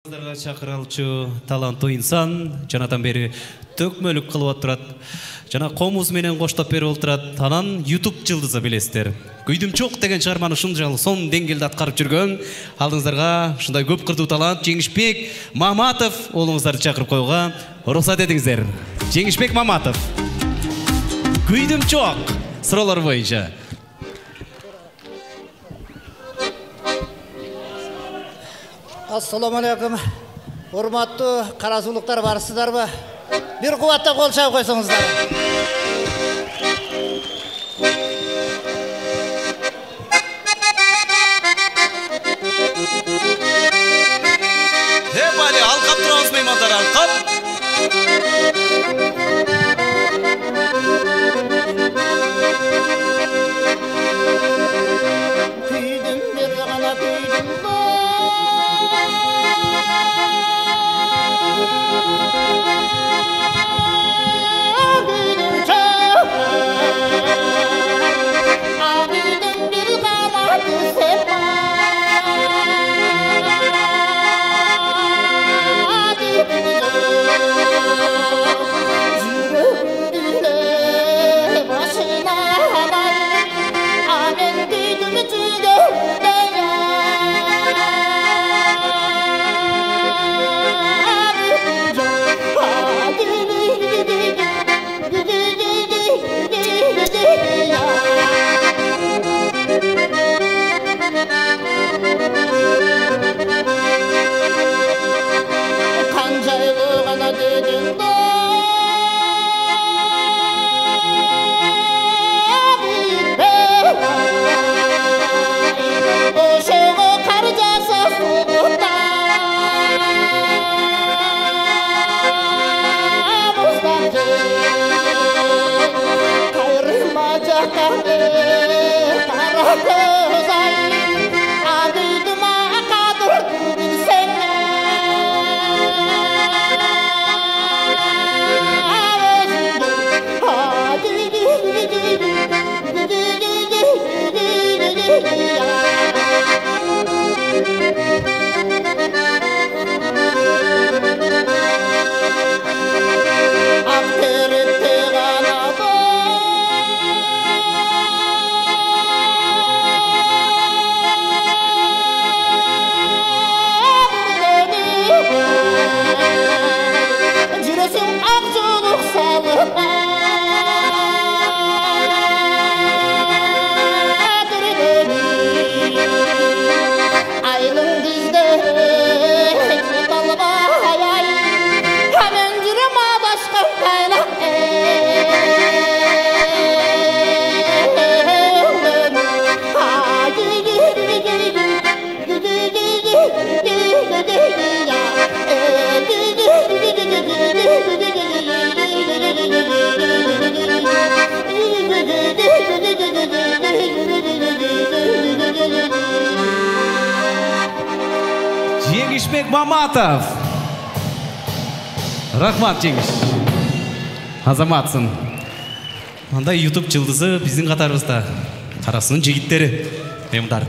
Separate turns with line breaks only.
Sizlarga çakıralçı talanttуу insan жанатан бери төкмөлүк кылып отурат. Жана комуз менен коштоп берип отурат. Анан YouTube жылдызы билесиздер. Күйдүм чок деген чыгарманы ушунчалык сонун деңгээлде аткарып жүргөн алдыңыздарга ушундай көп кырдуу талант Жеңишбек Маматов уулуңуздарды чакырып коюуга уруксат этиңиздер. Жеңишбек Маматов. Күйдүм чок суроолор боюнча.
Assalamu alaikum. Hurmatlı karazuluklar barısızlar. Bir kuvvetle kol çay koysanızlar.
Hep Ali halkap durağız meymanlar halkap.
Büyüdüm bir yana büyüdüm.
Жеңишбек Маматов. Рахмат Жеңиш. Азаматсың. Анда YouTube жылдызы биздин катарыбызда. Карасынын жигиттери. Мемдар.